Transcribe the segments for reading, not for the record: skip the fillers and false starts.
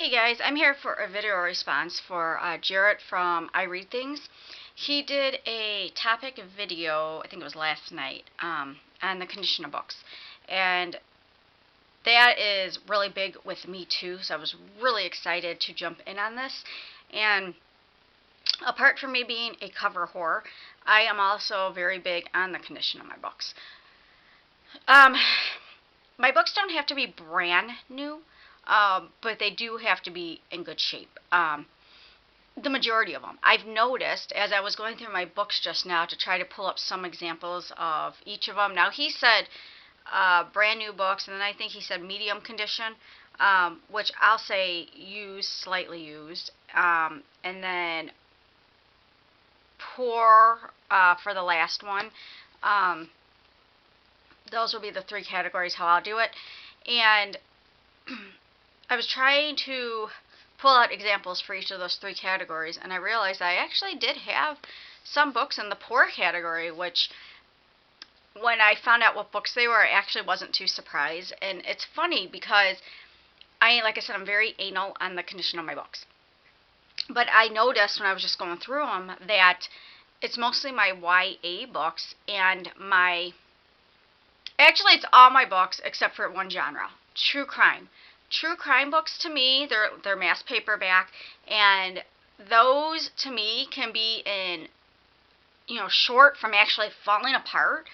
Hey guys, I'm here for a video response for Jarrett from I Read Things. He did a topic video, I think it was last night, on the condition of books. And that is really big with me too, so I was really excited to jump in on this. And apart from me being a cover whore, I am also very big on the condition of my books. My books don't have to be brand new. But they do have to be in good shape. The majority of them. I've noticed as I was going through my books just now to try to pull up some examples of each of them. Now he said brand new books, and then I think he said medium condition, which I'll say used, slightly used, and then poor for the last one. Those will be the three categories how I'll do it. And I was trying to pull out examples for each of those three categories, and I realized I actually did have some books in the poor category, which when I found out what books they were, I actually wasn't too surprised. And it's funny because like I said, I'm very anal on the condition of my books. But I noticed when I was just going through them that it's mostly my YA books and actually it's all my books except for one genre, true crime. True crime books to me, they're mass paperback, and those to me can be in, short from actually falling apart.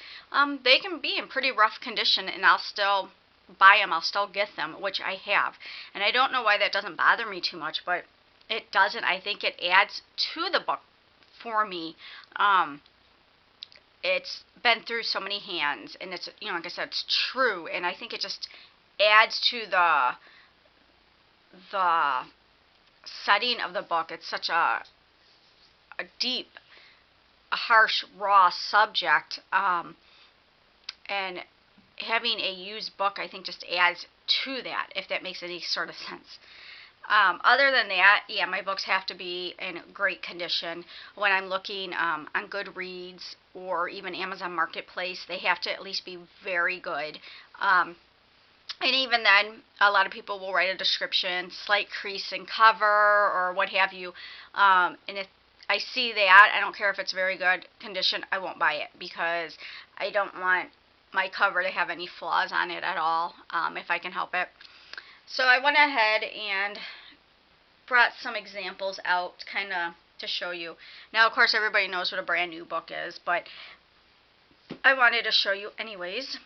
They can be in pretty rough condition, and I'll still buy them. I'll still get them, which I have. And I don't know why that doesn't bother me too much, but it doesn't. I think it adds to the book for me. It's been through so many hands, and it's, like I said, it's true, and I think it just adds to the setting of the book. It's such a deep, a harsh, raw subject, and having a used book, I think, just adds to that, if that makes any sort of sense. Other than that, yeah, my books have to be in great condition. When I'm looking on Goodreads or even Amazon Marketplace, they have to at least be very good. And even then, a lot of people will write a description, slight crease in cover or what have you. And if I see that, I don't care if it's very good condition, I won't buy it because I don't want my cover to have any flaws on it at all, if I can help it. So I went ahead and brought some examples out kind of to show you. Now, of course, everybody knows what a brand new book is, but I wanted to show you anyways.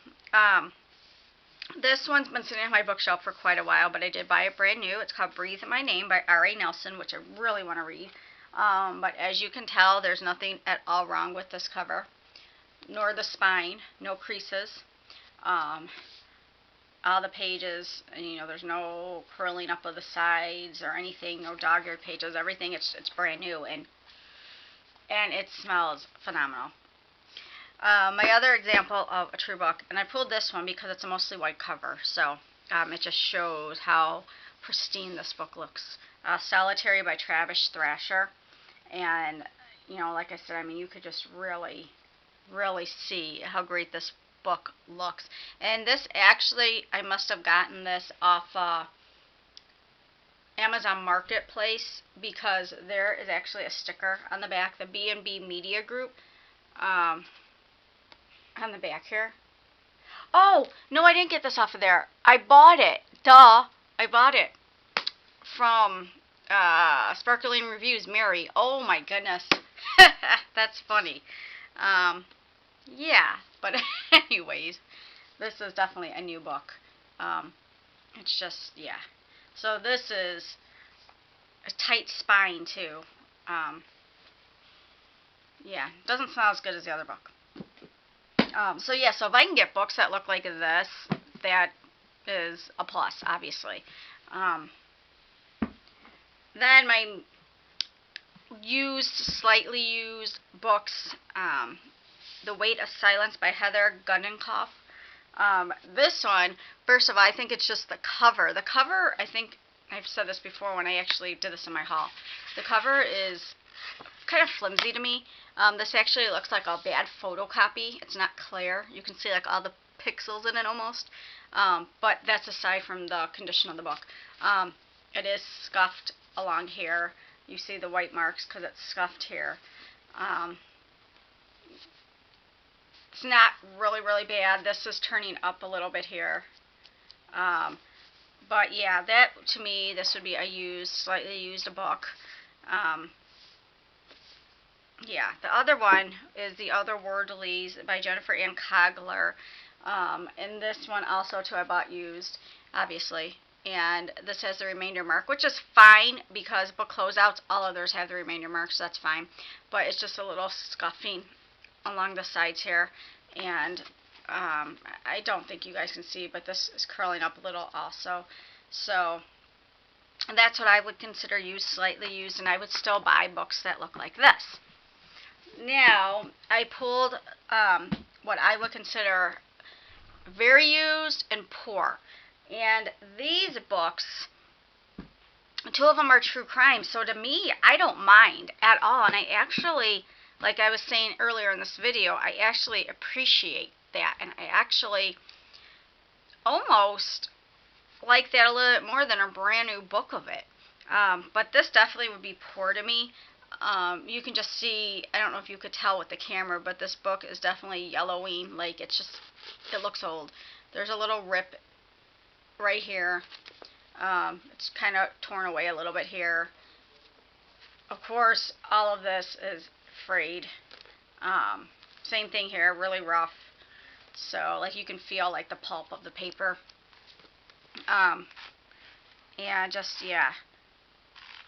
This one's been sitting on my bookshelf for quite a while, but I did buy it brand new. It's called Breathe My Name by R.A. Nelson, which I really want to read. But as you can tell, there's nothing at all wrong with this cover, nor the spine, no creases. All the pages, there's no curling up of the sides or anything, no dog-eared pages, everything, it's brand new, and it smells phenomenal. My other example of a true book, and I pulled this one because it's a mostly white cover, so it just shows how pristine this book looks. Solitary by Travis Thrasher, and like I said, you could just really, really see how great this book looks. And this actually, I must have gotten this off Amazon Marketplace because there is actually a sticker on the back, the B&B Media Group, on the back here. Oh, no, I didn't get this off of there. I bought it. Duh. I bought it from Sparkling Reviews, Mary. Oh, my goodness. That's funny. Yeah, but anyways, this is definitely a new book. It's just, yeah. So this is a tight spine, too. Yeah, doesn't sound as good as the other book. So yeah, so if I can get books that look like this, that is a plus, obviously. Then my slightly used books, The Weight of Silence by Heather Gundenkoff. This one, first of all, I think it's just the cover. The cover, I think, I've said this before when I actually did this in my haul. The cover is kind of flimsy to me. This actually looks like a bad photocopy. It's not clear. You can see like all the pixels in it almost. But that's aside from the condition of the book. it is scuffed along here. You see the white marks because it's scuffed here. It's not really, really bad. This is turning up a little bit here. But yeah, that to me, this would be a used, slightly used book. Yeah, the other one is The Otherworldlies by Jennifer Ann Cogler. And this one also too I bought used, obviously. And this has the remainder mark, which is fine because book closeouts, all others have the remainder marks, so that's fine. But it's just a little scuffing along the sides here. And I don't think you guys can see, but this is curling up a little also. So that's what I would consider used, slightly used, and I would still buy books that look like this. Now, I pulled what I would consider very used and poor. And these books, two of them are true crime, so to me, I don't mind at all. And I actually, like I was saying earlier in this video, I actually appreciate that. And I actually almost like that a little bit more than a brand new book of it. But this definitely would be poor to me. You can just see, I don't know if you could tell with the camera, but this book is definitely yellowing. Like, it's just, it looks old. There's a little rip right here. It's kind of torn away a little bit here. Of course, all of this is frayed. Same thing here, really rough. So, like, you can feel, like, the pulp of the paper. And just, yeah,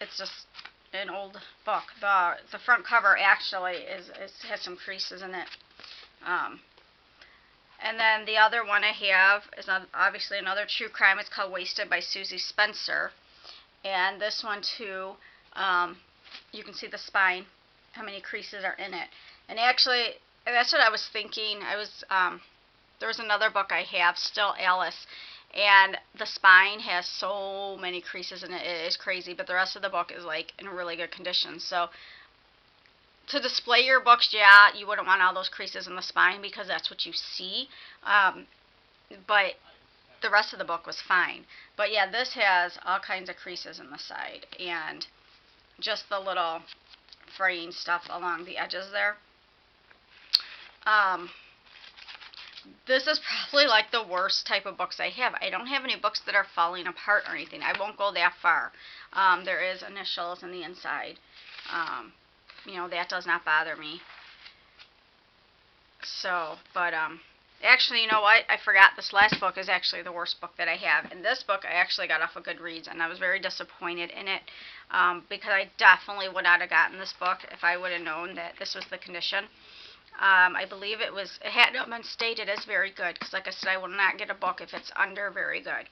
it's just an old book. The front cover actually has some creases in it. And then the other one I have is obviously another true crime. It's called Wasted by Susie Spencer. And this one too, you can see the spine, how many creases are in it. And actually, that's what I was thinking. There was another book I have, Still Alice, and the spine has so many creases in it. It is crazy, but the rest of the book is like in really good condition. So to display your books, yeah, you wouldn't want all those creases in the spine because that's what you see. But the rest of the book was fine. But yeah, this has all kinds of creases in the side and just the little fraying stuff along the edges there. This is probably like the worst type of books I have. I don't have any books that are falling apart or anything. I won't go that far. There is initials in the inside. You know, that does not bother me. So, but actually, you know what? I forgot this last book is actually the worst book that I have. And this book I actually got off of Goodreads, and I was very disappointed in it because I definitely would not have gotten this book if I would have known that this was the condition. I believe it had not been stated as very good, because like I said, I will not get a book if it's under very good.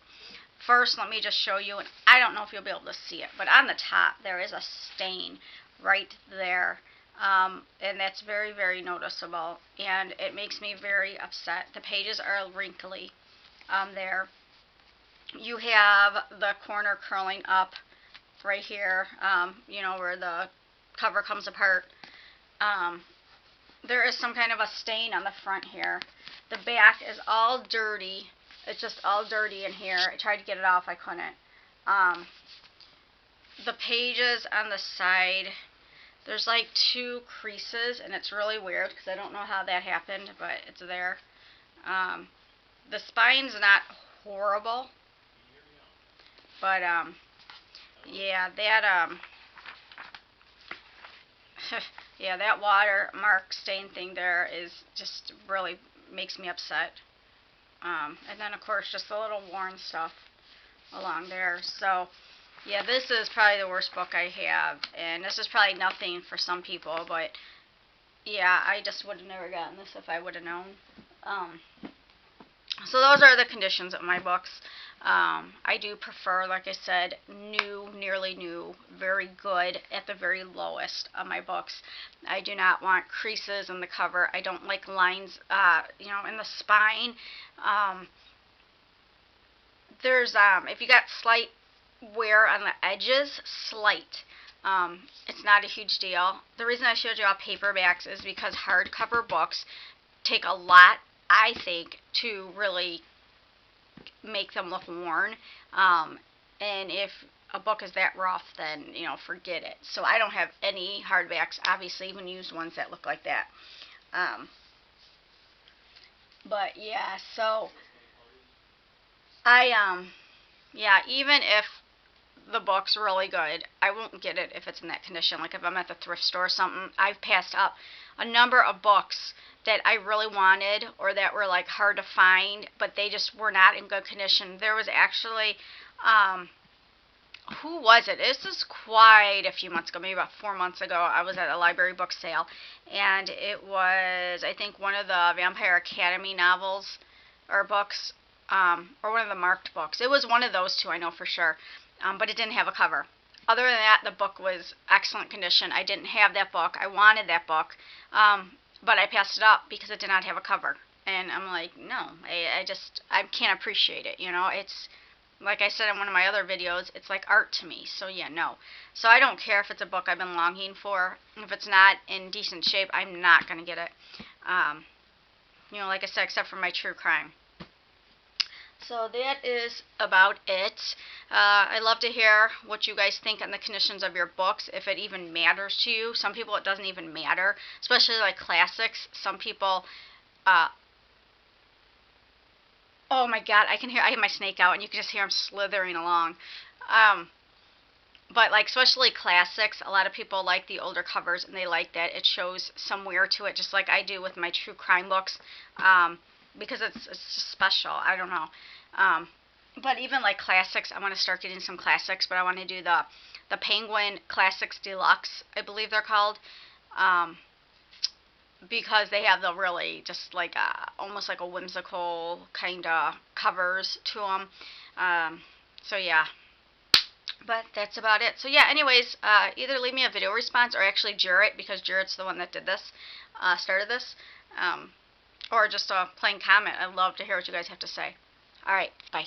First, let me just show you, and I don't know if you'll be able to see it, but on the top there is a stain right there, and that's very, very noticeable, and it makes me very upset. The pages are wrinkly there. You have the corner curling up right here, you know, where the cover comes apart. There is some kind of a stain on the front here. The back is all dirty. It's just all dirty in here. I tried to get it off. I couldn't. The pages on the side, there's like 2 creases, and it's really weird because I don't know how that happened, but it's there. The spine's not horrible, but yeah, that yeah, that watermark stain thing there is just really makes me upset. And then, of course, just the little worn stuff along there. So, yeah, this is probably the worst book I have. And this is probably nothing for some people, but, yeah, I just would have never gotten this if I would have known. So those are the conditions of my books. I do prefer, like I said, new, nearly new, very good at the very lowest of my books. I do not want creases in the cover. I don't like lines, you know, in the spine. There's, if you got slight wear on the edges, slight. It's not a huge deal. The reason I showed you all paperbacks is because hardcover books take a lot, I think, to really make them look worn. And if a book is that rough, then, you know, forget it. So I don't have any hardbacks, obviously, even used ones that look like that. But yeah, so yeah, even if the book's really good, I won't get it if it's in that condition. Like if I'm at the thrift store or something, I've passed up a number of books that I really wanted or that were like hard to find, but they just were not in good condition. There was actually, who was it? This is quite a few months ago, maybe about 4 months ago. I was at a library book sale, and it was, I think, one of the Vampire Academy novels or books, or one of the marked books. It was one of those two, I know for sure, but it didn't have a cover. Other than that, the book was excellent condition. I didn't have that book. I wanted that book, but I passed it up because it did not have a cover. And I'm like, no, I can't appreciate it. You know, it's like I said in one of my other videos, it's like art to me. So yeah, no. So I don't care if it's a book I've been longing for. If it's not in decent shape, I'm not gonna get it. You know, like I said, except for my true crime. So that is about it. I'd love to hear what you guys think on the conditions of your books, if it even matters to you. Some people it doesn't even matter, especially like classics. Some people, oh my god, I have my snake out and you can just hear him slithering along. But like especially classics, a lot of people like the older covers and they like that it shows some wear to it, just like I do with my true crime books. Because it's just special. I don't know. But even like classics, I want to start getting some classics, but I want to do the Penguin Classics Deluxe, I believe they're called, because they have the really just like almost like a whimsical kind of covers to them. So yeah. But that's about it. So yeah, anyways, either leave me a video response or actually Jarrett, because Jarrett's the one that did this, started this. Or just a plain comment. I'd love to hear what you guys have to say. Alright, bye.